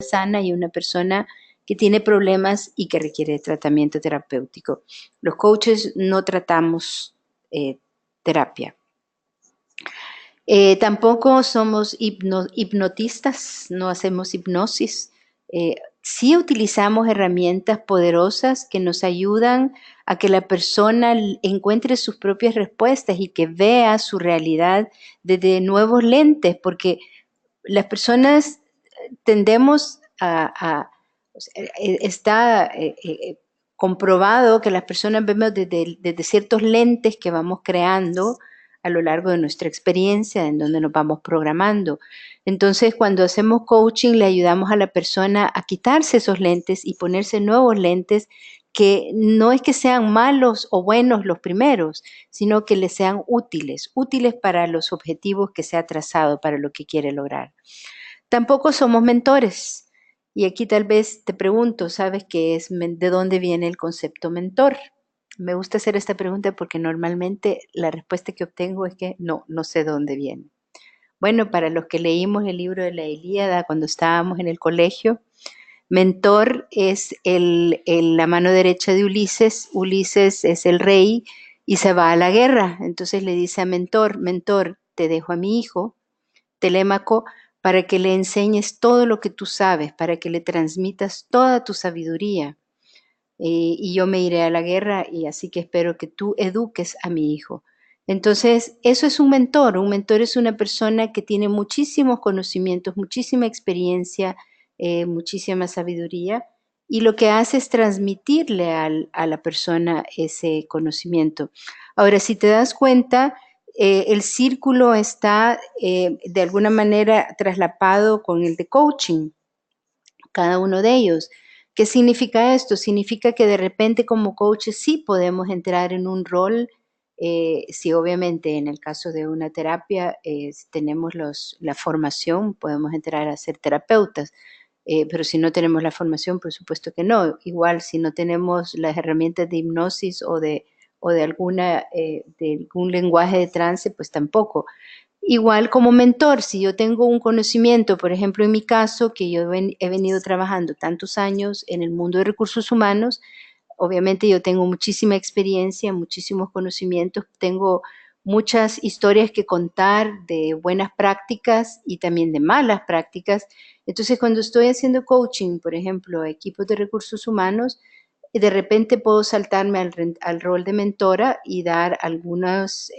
sana y una persona que tiene problemas y que requiere tratamiento terapéutico. Los coaches no tratamos terapia. Tampoco somos hipnotistas, no hacemos hipnosis. Sí utilizamos herramientas poderosas que nos ayudan a que la persona encuentre sus propias respuestas y que vea su realidad desde nuevos lentes, porque las personas tendemos está comprobado que las personas vemos desde ciertos lentes que vamos creando a lo largo de nuestra experiencia, en donde nos vamos programando. Entonces, cuando hacemos coaching, le ayudamos a la persona a quitarse esos lentes y ponerse nuevos lentes que no es que sean malos o buenos los primeros, sino que les sean útiles para los objetivos que se ha trazado, para lo que quiere lograr. Tampoco somos mentores. Y aquí tal vez te pregunto, ¿sabes qué es, de dónde viene el concepto mentor? Me gusta hacer esta pregunta porque normalmente la respuesta que obtengo es que no sé de dónde viene. Bueno, para los que leímos el libro de la Ilíada cuando estábamos en el colegio, mentor es la mano derecha de Ulises. Ulises es el rey y se va a la guerra. Entonces le dice a mentor, te dejo a mi hijo, Telémaco, para que le enseñes todo lo que tú sabes, para que le transmitas toda tu sabiduría. Y yo me iré a la guerra y así que espero que tú eduques a mi hijo. Entonces, eso es un mentor. Un mentor es una persona que tiene muchísimos conocimientos, muchísima experiencia, muchísima sabiduría, y lo que hace es transmitirle a la persona ese conocimiento. Ahora, si te das cuenta, el círculo está de alguna manera traslapado con el de coaching, cada uno de ellos. ¿Qué significa esto? Significa que de repente como coaches sí podemos entrar en un rol, sí, obviamente en el caso de una terapia tenemos la formación, podemos entrar a ser terapeutas, pero si no tenemos la formación, por supuesto que no. Igual si no tenemos las herramientas de hipnosis o de algún lenguaje de trance, pues tampoco. Igual como mentor, si yo tengo un conocimiento, por ejemplo, en mi caso, que yo he venido trabajando tantos años en el mundo de recursos humanos, obviamente yo tengo muchísima experiencia, muchísimos conocimientos, tengo muchas historias que contar de buenas prácticas y también de malas prácticas. Entonces, cuando estoy haciendo coaching, por ejemplo, a equipos de recursos humanos, de repente puedo saltarme al rol de mentora y dar algunas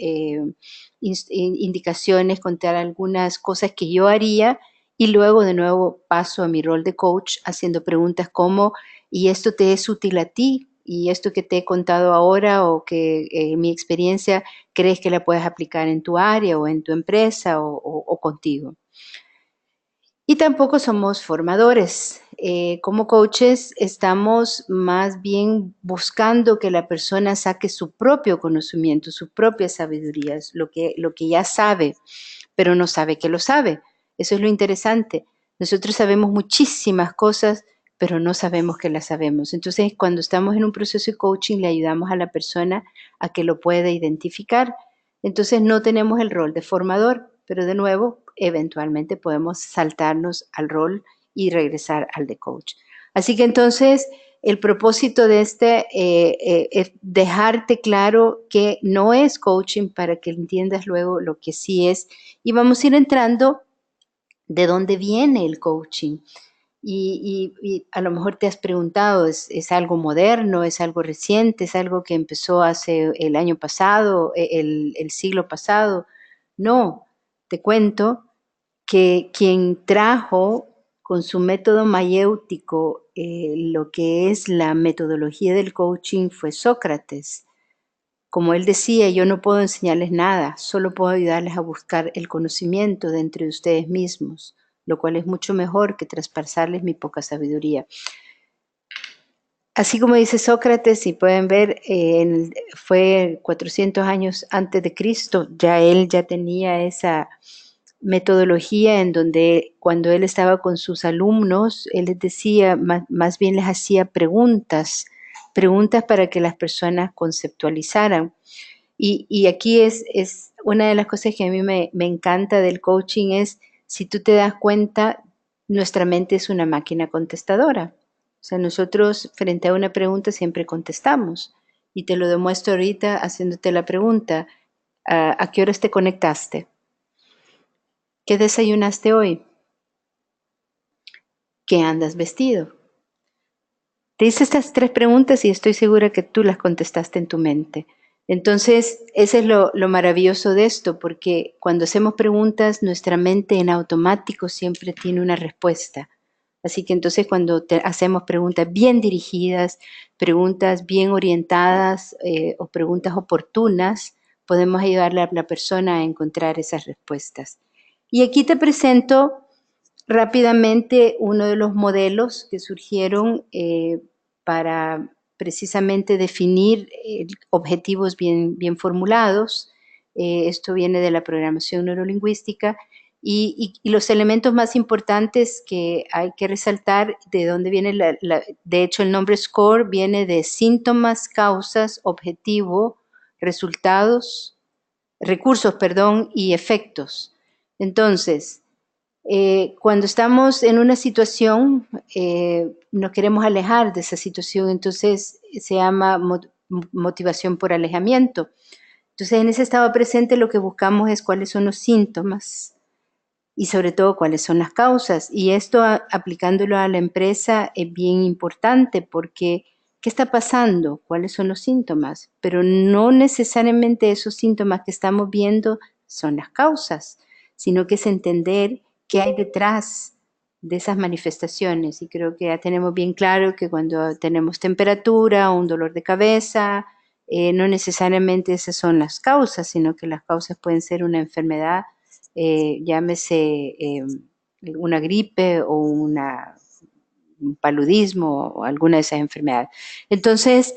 indicaciones, contar algunas cosas que yo haría y luego de nuevo paso a mi rol de coach haciendo preguntas como, ¿y esto te es útil a ti? ¿Y esto que te he contado ahora o que mi experiencia crees que la puedes aplicar en tu área o en tu empresa o contigo? Y tampoco somos formadores. Como coaches estamos más bien buscando que la persona saque su propio conocimiento, su propia sabiduría, lo que ya sabe, pero no sabe que lo sabe. Eso es lo interesante. Nosotros sabemos muchísimas cosas, pero no sabemos que las sabemos. Entonces, cuando estamos en un proceso de coaching, le ayudamos a la persona a que lo pueda identificar. Entonces, no tenemos el rol de formador, pero de nuevo, eventualmente podemos saltarnos al rol y regresar al de coach. Así que entonces, el propósito de es dejarte claro que no es coaching para que entiendas luego lo que sí es. Y vamos a ir entrando de dónde viene el coaching. Y a lo mejor te has preguntado, ¿es algo moderno, es algo reciente, es algo que empezó hace el año pasado, el siglo pasado? No, te cuento que quien trajo con su método mayéutico lo que es la metodología del coaching fue Sócrates. Como él decía, yo no puedo enseñarles nada, solo puedo ayudarles a buscar el conocimiento dentro de ustedes mismos, lo cual es mucho mejor que traspasarles mi poca sabiduría. Así como dice Sócrates, si pueden ver, fue 400 años antes de Cristo, él ya tenía esa metodología en donde cuando él estaba con sus alumnos, él les decía, más bien les hacía preguntas para que las personas conceptualizaran. Y aquí es una de las cosas que a mí me encanta del coaching es, si tú te das cuenta, nuestra mente es una máquina contestadora. O sea, nosotros frente a una pregunta siempre contestamos. Y te lo demuestro ahorita haciéndote la pregunta, ¿a qué horas te conectaste? ¿Qué desayunaste hoy? ¿Qué andas vestido? Te hice estas 3 preguntas y estoy segura que tú las contestaste en tu mente. Entonces, eso es lo maravilloso de esto, porque cuando hacemos preguntas, nuestra mente en automático siempre tiene una respuesta. Así que entonces cuando hacemos preguntas bien dirigidas, preguntas bien orientadas o preguntas oportunas, podemos ayudarle a la persona a encontrar esas respuestas. Y aquí te presento rápidamente uno de los modelos que surgieron para precisamente definir objetivos bien formulados. Esto viene de la programación neurolingüística y los elementos más importantes que hay que resaltar, de dónde viene de hecho el nombre SCORE viene de síntomas, causas, objetivo, resultados, recursos, perdón, y efectos. Entonces, cuando estamos en una situación, nos queremos alejar de esa situación, entonces se llama motivación por alejamiento. Entonces, en ese estado presente lo que buscamos es cuáles son los síntomas y sobre todo cuáles son las causas. Y esto aplicándolo a la empresa es bien importante porque ¿qué está pasando? ¿Cuáles son los síntomas? Pero no necesariamente esos síntomas que estamos viendo son las causas, sino que es entender qué hay detrás de esas manifestaciones. Y creo que ya tenemos bien claro que cuando tenemos temperatura o un dolor de cabeza, no necesariamente esas son las causas, sino que las causas pueden ser una enfermedad, llámese una gripe o un paludismo o alguna de esas enfermedades. Entonces,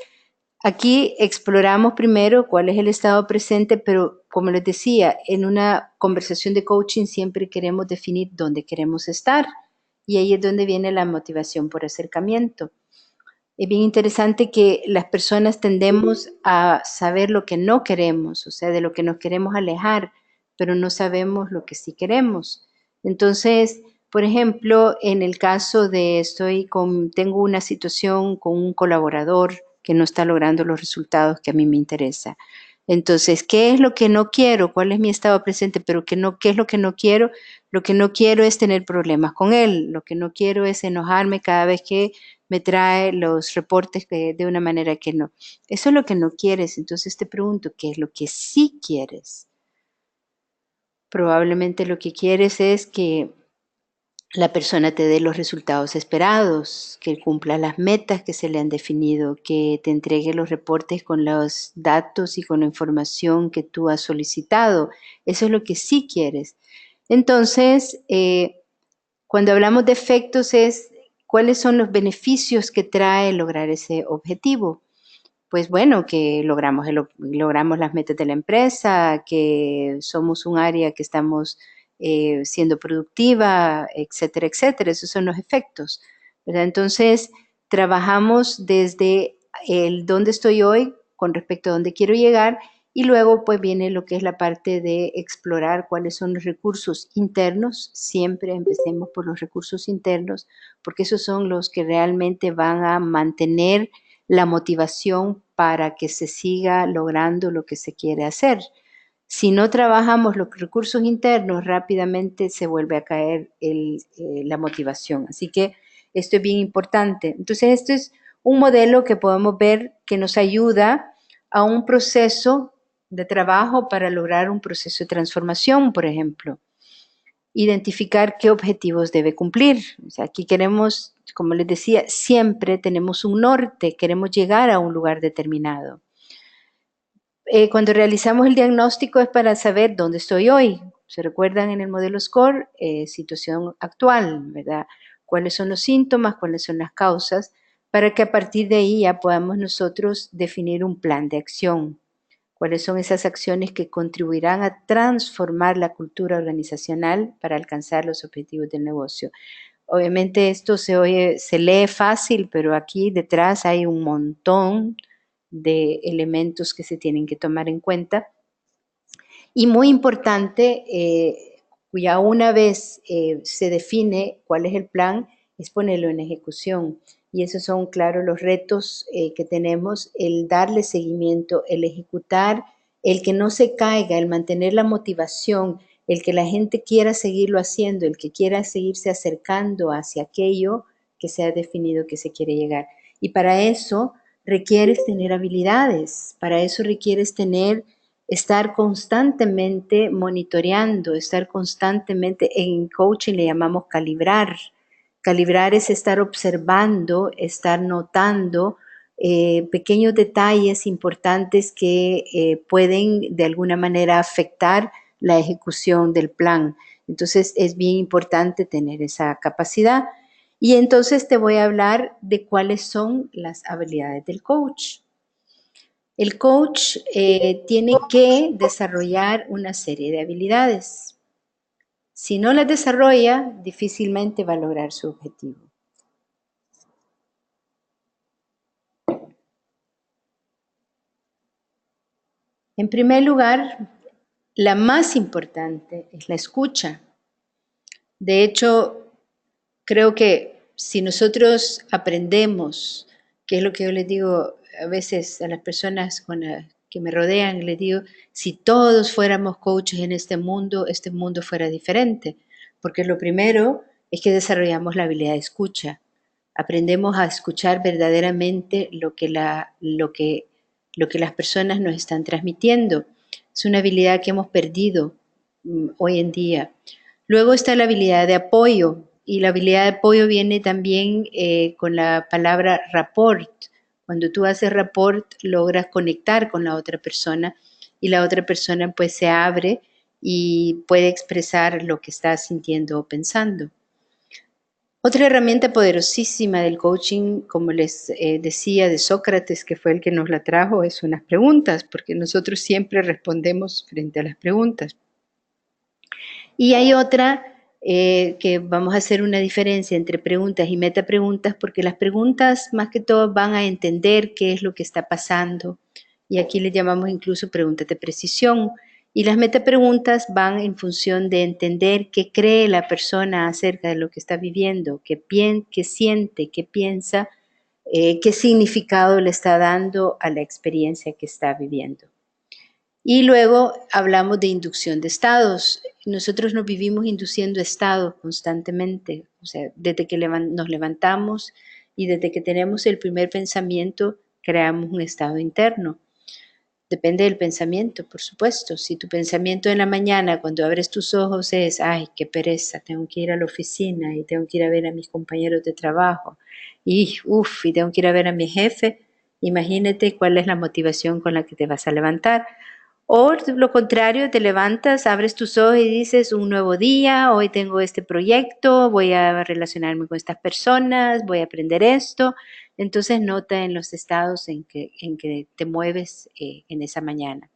aquí exploramos primero cuál es el estado presente, pero como les decía, en una conversación de coaching siempre queremos definir dónde queremos estar y ahí es donde viene la motivación por acercamiento. Es bien interesante que las personas tendemos a saber lo que no queremos, o sea, de lo que nos queremos alejar, pero no sabemos lo que sí queremos. Entonces, por ejemplo, en el caso de tengo una situación con un colaborador que no está logrando los resultados que a mí me interesa. Entonces, ¿qué es lo que no quiero? ¿Cuál es mi estado presente? Pero ¿qué es lo que no quiero? Lo que no quiero es tener problemas con él. Lo que no quiero es enojarme cada vez que me trae los reportes de una manera que no. Eso es lo que no quieres. Entonces te pregunto, ¿qué es lo que sí quieres? Probablemente lo que quieres es que la persona te dé los resultados esperados, que cumpla las metas que se le han definido, que te entregue los reportes con los datos y con la información que tú has solicitado. Eso es lo que sí quieres. Entonces, cuando hablamos de efectos es cuáles son los beneficios que trae lograr ese objetivo. Pues bueno, que logramos las metas de la empresa, que somos un área que estamos siendo productiva, etcétera, etcétera. Esos son los efectos, ¿verdad? Entonces, trabajamos desde el dónde estoy hoy con respecto a dónde quiero llegar y luego pues viene lo que es la parte de explorar cuáles son los recursos internos. Siempre empecemos por los recursos internos porque esos son los que realmente van a mantener la motivación para que se siga logrando lo que se quiere hacer. Si no trabajamos los recursos internos, rápidamente se vuelve a caer la motivación. Así que esto es bien importante. Entonces, esto es un modelo que podemos ver que nos ayuda a un proceso de trabajo para lograr un proceso de transformación, por ejemplo. Identificar qué objetivos debe cumplir. O sea, aquí queremos, como les decía, siempre tenemos un norte, queremos llegar a un lugar determinado. Cuando realizamos el diagnóstico es para saber dónde estoy hoy. ¿Se recuerdan en el modelo SCORE? Situación actual, ¿verdad? ¿Cuáles son los síntomas? ¿Cuáles son las causas? Para que a partir de ahí ya podamos nosotros definir un plan de acción. ¿Cuáles son esas acciones que contribuirán a transformar la cultura organizacional para alcanzar los objetivos del negocio? Obviamente esto se lee fácil, pero aquí detrás hay un montón de elementos que se tienen que tomar en cuenta. Y muy importante, Ya una vez se define cuál es el plan, es ponerlo en ejecución. Y esos son, claro, los retos que tenemos, el darle seguimiento, el ejecutar, el que no se caiga, el mantener la motivación, el que la gente quiera seguirlo haciendo, el que quiera seguirse acercando hacia aquello que se ha definido que se quiere llegar. Y para eso requieres tener habilidades, para eso requieres estar constantemente monitoreando, estar constantemente, en coaching le llamamos calibrar. Calibrar es estar observando, estar notando pequeños detalles importantes que pueden de alguna manera afectar la ejecución del plan. Entonces es bien importante tener esa capacidad. Y entonces te voy a hablar de cuáles son las habilidades del coach. El coach tiene que desarrollar una serie de habilidades. Si no las desarrolla, difícilmente va a lograr su objetivo. En primer lugar, la más importante es la escucha. De hecho, creo que si nosotros aprendemos, que es lo que yo les digo a veces a las personas que me rodean, les digo, si todos fuéramos coaches en este mundo fuera diferente, porque lo primero es que desarrollamos la habilidad de escucha. Aprendemos a escuchar verdaderamente lo que las personas nos están transmitiendo. Es una habilidad que hemos perdido hoy en día. Luego está la habilidad de apoyo, y la habilidad de apoyo viene también con la palabra rapport. Cuando tú haces rapport, logras conectar con la otra persona y la otra persona pues se abre y puede expresar lo que está sintiendo o pensando. Otra herramienta poderosísima del coaching, como les decía, de Sócrates, que fue el que nos la trajo, es unas preguntas, porque nosotros siempre respondemos frente a las preguntas. Y hay otra que vamos a hacer una diferencia entre preguntas y metapreguntas, porque las preguntas más que todo van a entender qué es lo que está pasando. Y aquí le llamamos incluso preguntas de precisión. Y las metapreguntas van en función de entender qué cree la persona acerca de lo que está viviendo, qué siente, qué piensa, qué significado le está dando a la experiencia que está viviendo. Y luego hablamos de inducción de estados. Nosotros nos vivimos induciendo estados constantemente, o sea, desde que nos levantamos y desde que tenemos el primer pensamiento, creamos un estado interno. Depende del pensamiento, por supuesto. Si tu pensamiento en la mañana, cuando abres tus ojos, es, ay, qué pereza, tengo que ir a la oficina y tengo que ir a ver a mis compañeros de trabajo y tengo que ir a ver a mi jefe, imagínate cuál es la motivación con la que te vas a levantar. O lo contrario, te levantas, abres tus ojos y dices, un nuevo día, hoy tengo este proyecto, voy a relacionarme con estas personas, voy a aprender esto. Entonces nota en los estados en que te mueves en esa mañana.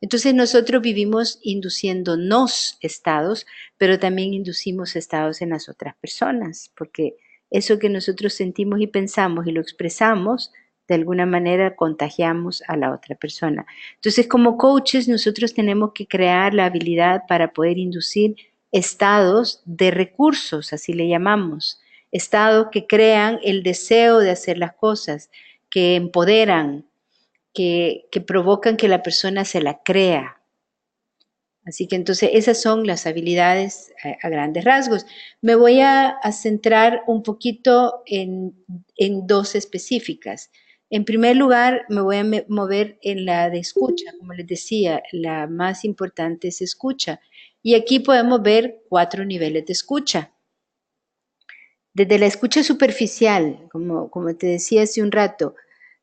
Entonces nosotros vivimos induciéndonos estados, pero también inducimos estados en las otras personas, porque eso que nosotros sentimos y pensamos y lo expresamos, de alguna manera contagiamos a la otra persona. Entonces, como coaches, nosotros tenemos que crear la habilidad para poder inducir estados de recursos, así le llamamos, estados que crean el deseo de hacer las cosas, que empoderan, que provocan que la persona se la crea. Así que entonces esas son las habilidades a grandes rasgos. Me voy a centrar un poquito en dos específicas. En primer lugar, me voy a mover en la de escucha. Como les decía, la más importante es escucha. Y aquí podemos ver 4 niveles de escucha. Desde la escucha superficial, como te decía hace un rato,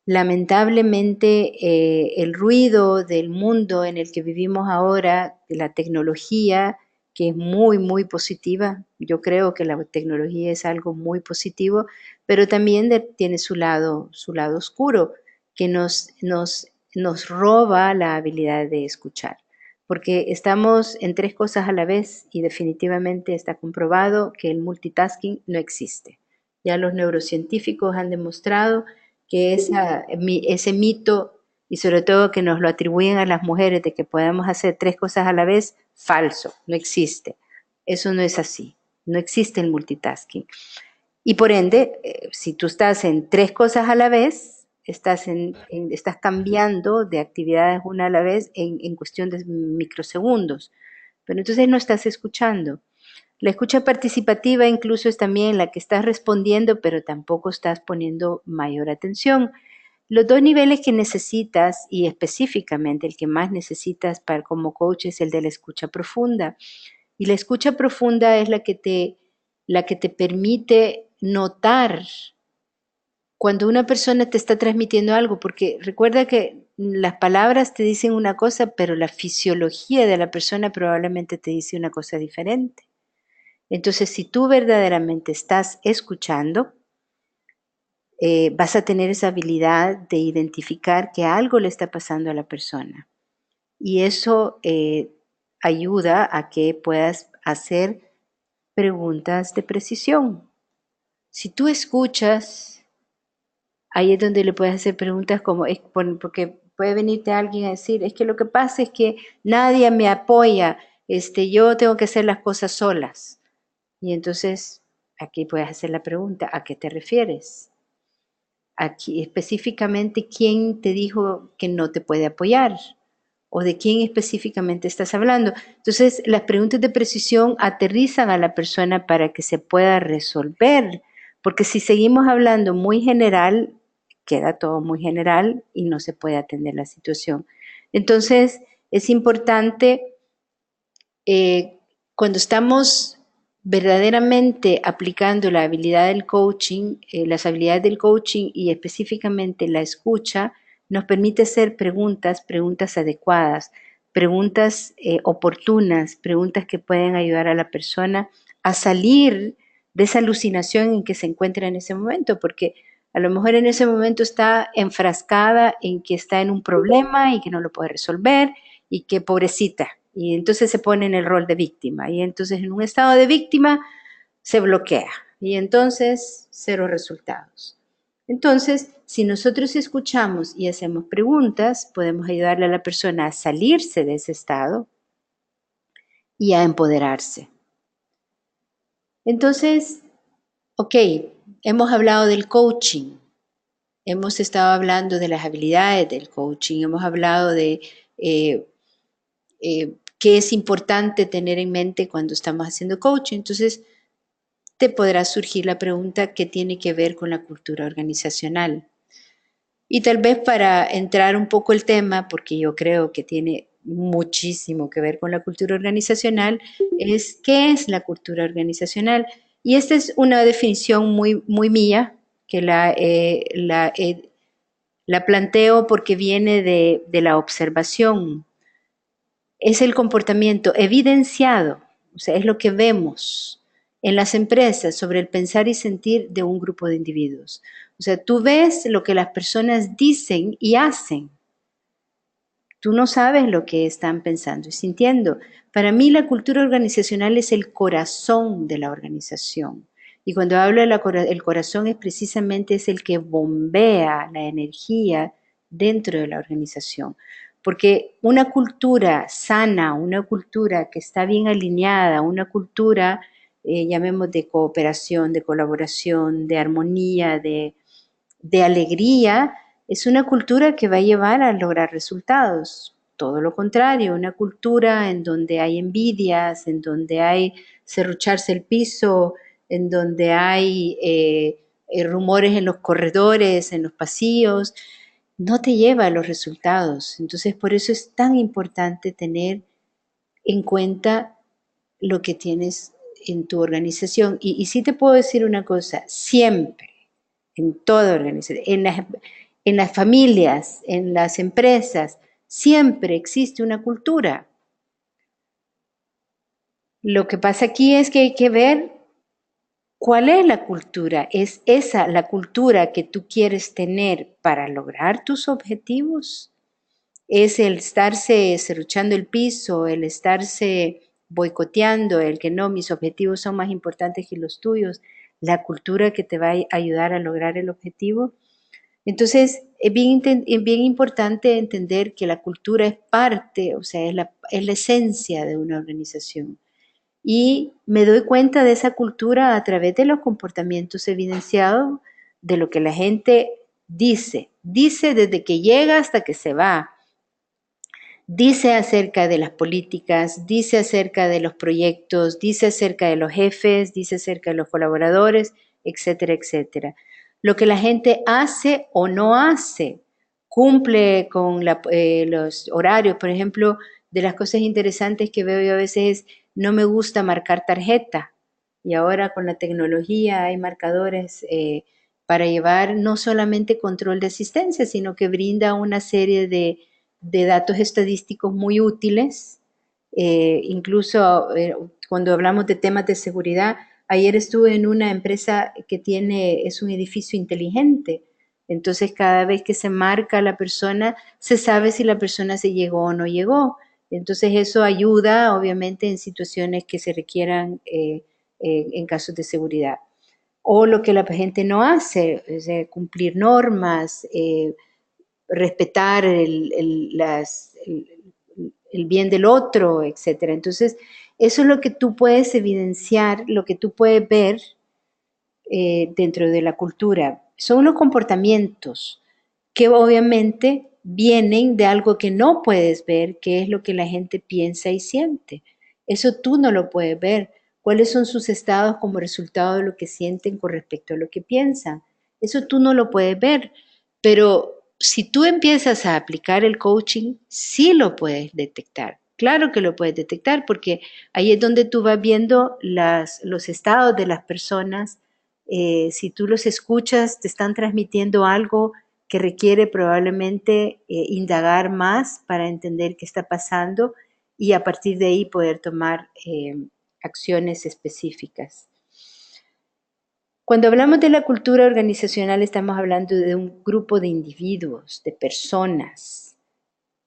lamentablemente el ruido del mundo en el que vivimos ahora, de la tecnología, que es muy, muy positiva, yo creo que la tecnología es algo muy positivo, pero también tiene su lado oscuro, que nos roba la habilidad de escuchar, porque estamos en 3 cosas a la vez y definitivamente está comprobado que el multitasking no existe. Ya los neurocientíficos han demostrado que ese mito, y sobre todo que nos lo atribuyen a las mujeres de que podemos hacer 3 cosas a la vez, falso, no existe. Eso no es así. No existe el multitasking. Y por ende, si tú estás en 3 cosas a la vez, estás cambiando de actividades una a la vez en cuestión de microsegundos. Pero entonces no estás escuchando. La escucha participativa incluso es también la que estás respondiendo, pero tampoco estás poniendo mayor atención. Los 2 niveles que necesitas, y específicamente el que más necesitas para como coach, es el de la escucha profunda. Y la escucha profunda es la que te permite notar cuando una persona te está transmitiendo algo, porque recuerda que las palabras te dicen una cosa, pero la fisiología de la persona probablemente te dice una cosa diferente. Entonces, si tú verdaderamente estás escuchando, vas a tener esa habilidad de identificar que algo le está pasando a la persona. Y eso ayuda a que puedas hacer preguntas de precisión. Si tú escuchas, ahí es donde le puedes hacer preguntas como, porque puede venirte alguien a decir, es que lo que pasa es que nadie me apoya, yo tengo que hacer las cosas solas. Y entonces aquí puedes hacer la pregunta, ¿a qué te refieres? Aquí específicamente, ¿quién te dijo que no te puede apoyar? ¿O de quién específicamente estás hablando? Entonces, las preguntas de precisión aterrizan a la persona para que se pueda resolver, porque si seguimos hablando muy general, queda todo muy general y no se puede atender la situación. Entonces, es importante cuando estamos verdaderamente aplicando la habilidad del coaching, las habilidades del coaching y específicamente la escucha, nos permite hacer preguntas adecuadas, preguntas oportunas, preguntas que pueden ayudar a la persona a salir de esa alucinación en que se encuentra en ese momento, porque a lo mejor en ese momento está enfrascada en que está en un problema y que no lo puede resolver y que pobrecita. Y entonces se pone en el rol de víctima. Y entonces en un estado de víctima se bloquea. Y entonces cero resultados. Entonces, si nosotros escuchamos y hacemos preguntas, podemos ayudarle a la persona a salirse de ese estado y a empoderarse. Entonces, ok, hemos hablado del coaching, hemos estado hablando de las habilidades del coaching, hemos hablado de qué es importante tener en mente cuando estamos haciendo coaching. Entonces, te podrá surgir la pregunta qué tiene que ver con la cultura organizacional. Y tal vez para entrar un poco el tema, porque yo creo que tiene muchísimo que ver con la cultura organizacional, es qué es la cultura organizacional. Y esta es una definición muy mía, que la planteo porque viene de la observación. Es el comportamiento evidenciado, o sea, es lo que vemos en las empresas sobre el pensar y sentir de un grupo de individuos. O sea, tú ves lo que las personas dicen y hacen. Tú no sabes lo que están pensando y sintiendo. Para mí la cultura organizacional es el corazón de la organización. Y cuando hablo del corazón es precisamente es el que bombea la energía dentro de la organización. Porque una cultura sana, una cultura que está bien alineada, una cultura, llamemos de cooperación, de colaboración, de armonía, de alegría, es una cultura que va a llevar a lograr resultados. Todo lo contrario, una cultura en donde hay envidias, en donde hay serrucharse el piso, en donde hay rumores en los corredores, en los pasillos, no te lleva a los resultados. Entonces, por eso es tan importante tener en cuenta lo que tienes en tu organización. Y sí te puedo decir una cosa, siempre, en toda organización, en las familias, en las empresas, siempre existe una cultura. Lo que pasa aquí es que hay que ver cuál es la cultura. ¿Es esa la cultura que tú quieres tener para lograr tus objetivos? ¿Es el estarse serruchando el piso, el estarse boicoteando, el que no, mis objetivos son más importantes que los tuyos, la cultura que te va a ayudar a lograr el objetivo? Entonces, es bien importante entender que la cultura es parte, o sea, es la esencia de una organización. y me doy cuenta de esa cultura a través de los comportamientos evidenciados de lo que la gente dice desde que llega hasta que se va. Dice acerca de las políticas, dice acerca de los proyectos, dice acerca de los jefes, dice acerca de los colaboradores, etcétera, etcétera. Lo que la gente hace o no hace, cumple con los horarios. Por ejemplo, de las cosas interesantes que veo yo a veces es, no me gusta marcar tarjeta. Y ahora con la tecnología hay marcadores para llevar no solamente control de asistencia, sino que brinda una serie de datos estadísticos muy útiles, incluso cuando hablamos de temas de seguridad. Ayer estuve en una empresa que es un edificio inteligente, entonces cada vez que se marca a la persona, se sabe si la persona se llegó o no llegó. Entonces eso ayuda, obviamente, en situaciones que se requieran en casos de seguridad. O lo que la gente no hace, es cumplir normas, respetar el bien del otro, etcétera. Entonces, eso es lo que tú puedes evidenciar, lo que tú puedes ver dentro de la cultura. Son los comportamientos que obviamente vienen de algo que no puedes ver, que es lo que la gente piensa y siente. Eso tú no lo puedes ver. ¿Cuáles son sus estados como resultado de lo que sienten con respecto a lo que piensan? Eso tú no lo puedes ver, pero si tú empiezas a aplicar el coaching, sí lo puedes detectar. Claro que lo puedes detectar porque ahí es donde tú vas viendo los estados de las personas. Si tú los escuchas, te están transmitiendo algo que requiere probablemente indagar más para entender qué está pasando y a partir de ahí poder tomar acciones específicas. Cuando hablamos de la cultura organizacional estamos hablando de un grupo de individuos, de personas.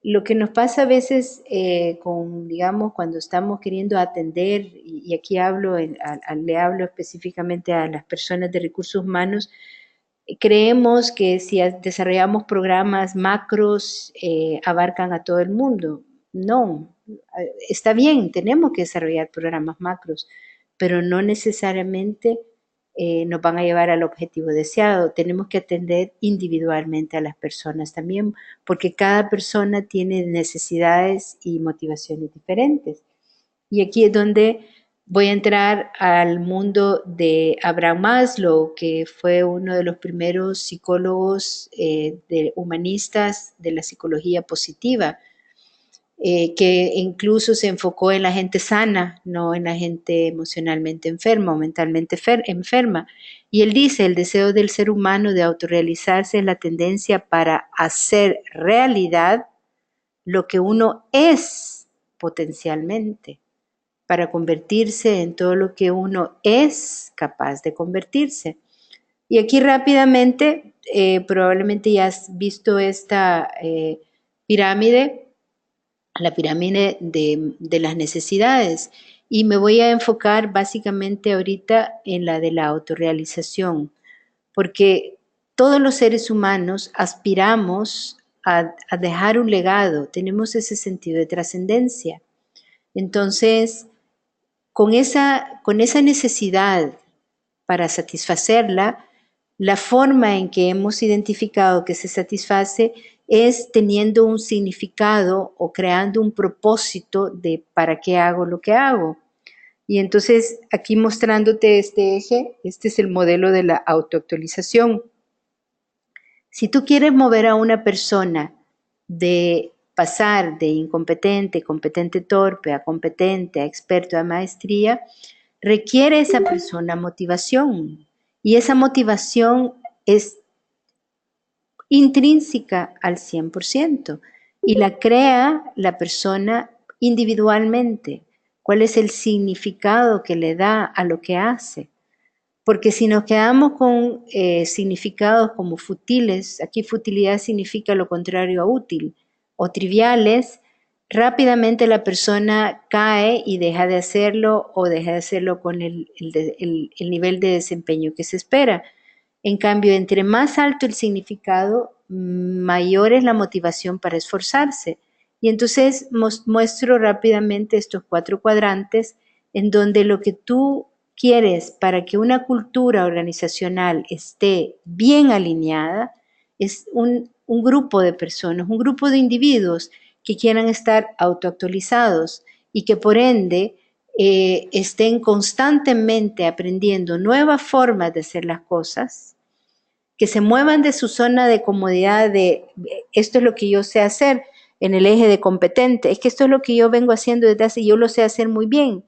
Lo que nos pasa a veces digamos, cuando estamos queriendo atender, y aquí le hablo específicamente a las personas de recursos humanos, creemos que si desarrollamos programas macros abarcan a todo el mundo. No, está bien, tenemos que desarrollar programas macros, pero no necesariamente nos van a llevar al objetivo deseado. Tenemos que atender individualmente a las personas también, porque cada persona tiene necesidades y motivaciones diferentes. Y aquí es donde voy a entrar al mundo de Abraham Maslow, que fue uno de los primeros psicólogos humanistas de la psicología positiva, que incluso se enfocó en la gente sana, no en la gente emocionalmente enferma o mentalmente enferma. Y él dice, el deseo del ser humano de autorrealizarse es la tendencia para hacer realidad lo que uno es potencialmente, para convertirse en todo lo que uno es capaz de convertirse. Y aquí rápidamente, probablemente ya has visto esta pirámide, la pirámide de las necesidades. Y me voy a enfocar básicamente ahorita en la de la autorrealización, porque todos los seres humanos aspiramos a dejar un legado, tenemos ese sentido de trascendencia. Entonces, con esa necesidad para satisfacerla, la forma en que hemos identificado que se satisface es teniendo un significado o creando un propósito de para qué hago lo que hago. Y entonces aquí mostrándote este eje, este es el modelo de la autoactualización. Si tú quieres mover a una persona de pasar de incompetente, competente torpe, a competente, a experto, a maestría, requiere esa persona motivación. Y esa motivación es intrínseca al 100% y la crea la persona individualmente. ¿Cuál es el significado que le da a lo que hace? Porque si nos quedamos con significados como futiles, aquí futilidad significa lo contrario a útil, o triviales, rápidamente la persona cae y deja de hacerlo o deja de hacerlo con el nivel de desempeño que se espera. En cambio, entre más alto el significado, mayor es la motivación para esforzarse. Y entonces muestro rápidamente estos 4 cuadrantes en donde lo que tú quieres para que una cultura organizacional esté bien alineada es un grupo de personas, un grupo de individuos que quieran estar autoactualizados y que por ende estén constantemente aprendiendo nuevas formas de hacer las cosas, que se muevan de su zona de comodidad de esto es lo que yo sé hacer en el eje de competente, es que esto es lo que yo vengo haciendo desde hace y yo lo sé hacer muy bien.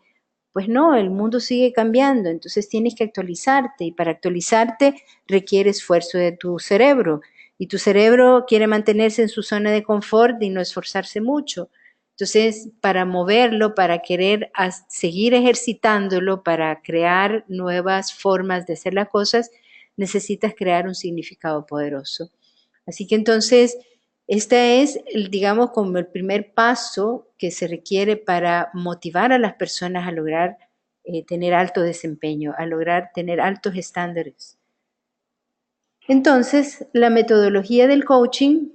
Pues no, el mundo sigue cambiando, entonces tienes que actualizarte y para actualizarte requiere esfuerzo de tu cerebro y tu cerebro quiere mantenerse en su zona de confort y no esforzarse mucho. Entonces, para moverlo, para querer seguir ejercitándolo, para crear nuevas formas de hacer las cosas, necesitas crear un significado poderoso. Así que entonces, este es, digamos, como el primer paso que se requiere para motivar a las personas a lograr tener alto desempeño, a lograr tener altos estándares. Entonces, la metodología del coaching,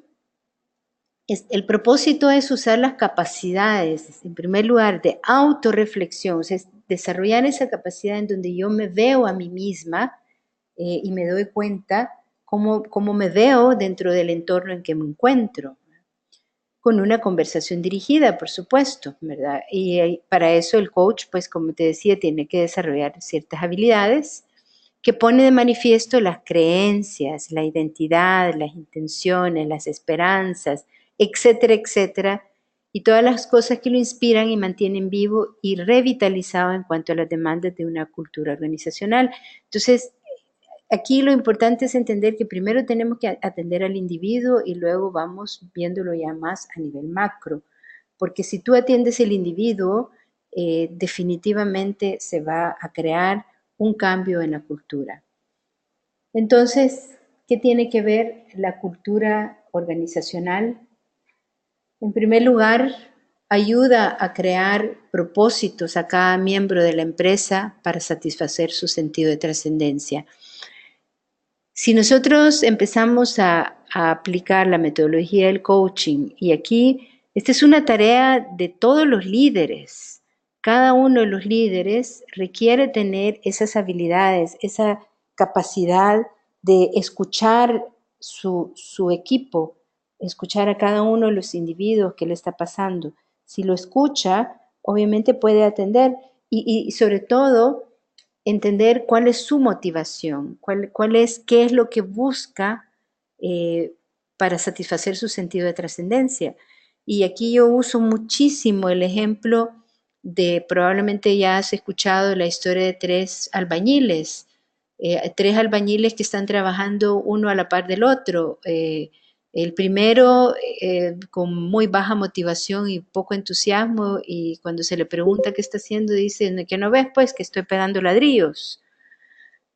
el propósito es usar las capacidades, en primer lugar, de autorreflexión, o sea, es desarrollar esa capacidad en donde yo me veo a mí misma y me doy cuenta cómo me veo dentro del entorno en que me encuentro, con una conversación dirigida, por supuesto, ¿verdad? Y para eso el coach, pues como te decía, tiene que desarrollar ciertas habilidades que pone de manifiesto las creencias, la identidad, las intenciones, las esperanzas, etcétera, etcétera, y todas las cosas que lo inspiran y mantienen vivo y revitalizado en cuanto a las demandas de una cultura organizacional. Entonces, aquí lo importante es entender que primero tenemos que atender al individuo y luego vamos viéndolo ya más a nivel macro, porque si tú atiendes el individuo, definitivamente se va a crear un cambio en la cultura. Entonces, ¿qué tiene que ver la cultura organizacional? En primer lugar, ayuda a crear propósitos a cada miembro de la empresa para satisfacer su sentido de trascendencia. Si nosotros empezamos a aplicar la metodología del coaching, y aquí esta es una tarea de todos los líderes, cada uno de los líderes requiere tener esas habilidades, esa capacidad de escuchar su equipo, escuchar a cada uno de los individuos que le está pasando. Si lo escucha, obviamente puede atender y sobre todo entender cuál es su motivación, qué es lo que busca para satisfacer su sentido de trascendencia. Y aquí yo uso muchísimo el ejemplo de, probablemente ya has escuchado la historia de tres albañiles que están trabajando uno a la par del otro. El primero con muy baja motivación y poco entusiasmo y cuando se le pregunta qué está haciendo dice que no ves pues que estoy pegando ladrillos.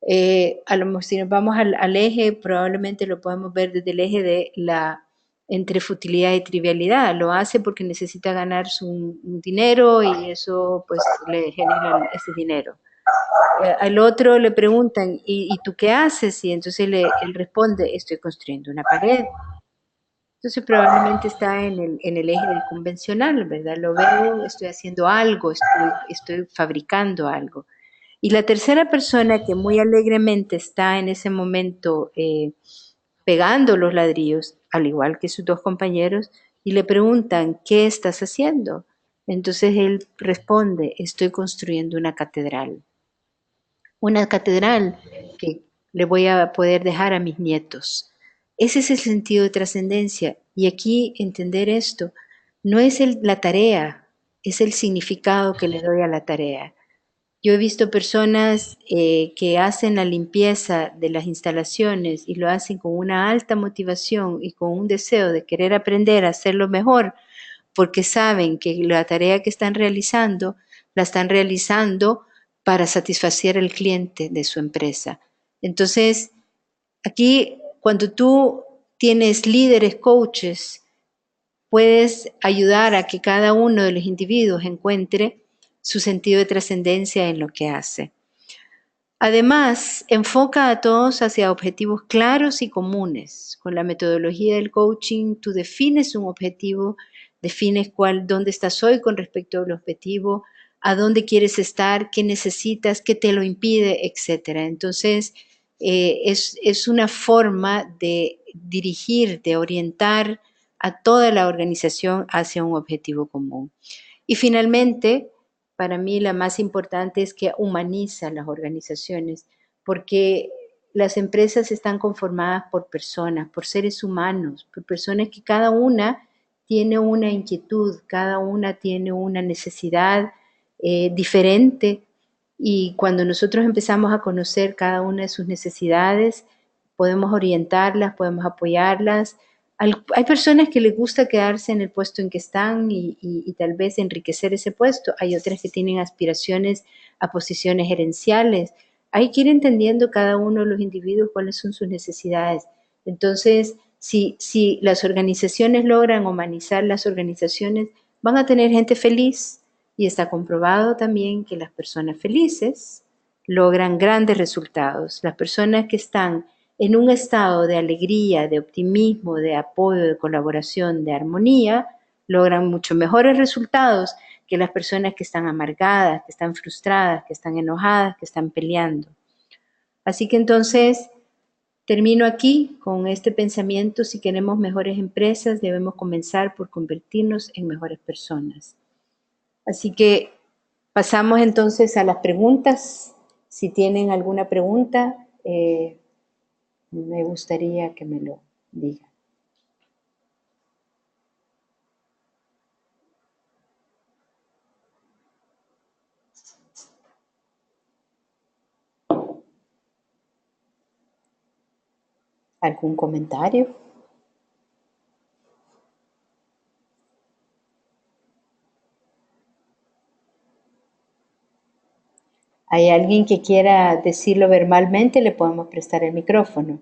Si nos vamos al eje, probablemente lo podemos ver desde el eje de la entre futilidad y trivialidad. Lo hace porque necesita ganar un dinero y eso pues le genera ese dinero. Al otro le preguntan, ¿y tú qué haces? Y entonces él responde, estoy construyendo una pared. Entonces probablemente está en el eje del convencional, ¿verdad? Lo veo, estoy haciendo algo, estoy fabricando algo. Y la tercera persona que muy alegremente está en ese momento pegando los ladrillos, al igual que sus dos compañeros, y le preguntan, ¿qué estás haciendo? Entonces él responde, estoy construyendo una catedral que le voy a poder dejar a mis nietos. Ese es el sentido de trascendencia. Y aquí entender esto no es la tarea, es el significado que le doy a la tarea. Yo he visto personas que hacen la limpieza de las instalaciones y lo hacen con una alta motivación y con un deseo de querer aprender a hacerlo mejor, porque saben que la tarea que están realizando la están realizando para satisfacer al cliente de su empresa. Entonces, aquí cuando tú tienes líderes, coaches, puedes ayudar a que cada uno de los individuos encuentre su sentido de trascendencia en lo que hace. Además, enfoca a todos hacia objetivos claros y comunes. Con la metodología del coaching, tú defines un objetivo, defines dónde estás hoy con respecto al objetivo, a dónde quieres estar, qué necesitas, qué te lo impide, etc. Entonces, es una forma de dirigir, de orientar a toda la organización hacia un objetivo común. Y finalmente, para mí la más importante es que humaniza las organizaciones, porque las empresas están conformadas por personas, por seres humanos, por personas que cada una tiene una inquietud, cada una tiene una necesidad diferente, y cuando nosotros empezamos a conocer cada una de sus necesidades, podemos orientarlas, podemos apoyarlas. Hay personas que les gusta quedarse en el puesto en que están y tal vez enriquecer ese puesto. Hay otras que tienen aspiraciones a posiciones gerenciales. Hay que ir entendiendo cada uno de los individuos cuáles son sus necesidades. Entonces, si las organizaciones logran humanizar las organizaciones, van a tener gente feliz, y está comprobado también que las personas felices logran grandes resultados. Las personas que están en un estado de alegría, de optimismo, de apoyo, de colaboración, de armonía, logran mucho mejores resultados que las personas que están amargadas, que están frustradas, que están enojadas, que están peleando. Así que entonces termino aquí con este pensamiento: si queremos mejores empresas, debemos comenzar por convertirnos en mejores personas. Así que pasamos entonces a las preguntas. Si tienen alguna pregunta, me gustaría que me lo digan. ¿Algún comentario? ¿Hay alguien que quiera decirlo verbalmente? Le podemos prestar el micrófono.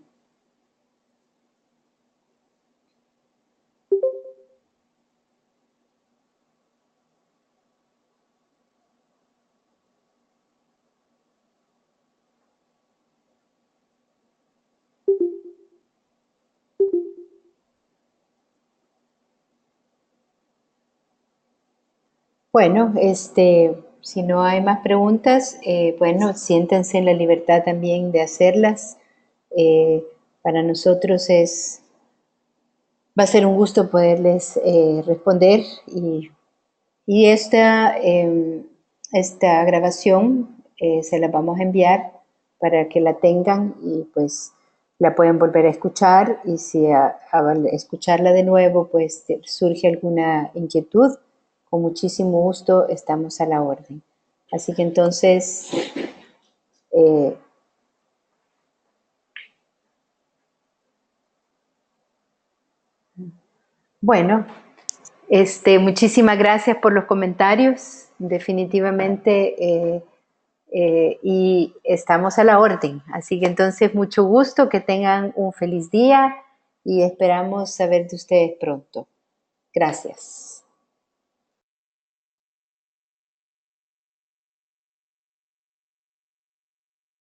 Bueno, si no hay más preguntas, bueno, siéntanse en la libertad también de hacerlas. Eh, para nosotros va a ser un gusto poderles responder, y esta grabación se la vamos a enviar para que la tengan y pues la pueden volver a escuchar, y si al escucharla de nuevo pues surge alguna inquietud, con muchísimo gusto estamos a la orden. Así que entonces, bueno, muchísimas gracias por los comentarios, definitivamente, y estamos a la orden. Así que entonces, mucho gusto, que tengan un feliz día y esperamos saber de ustedes pronto. Gracias.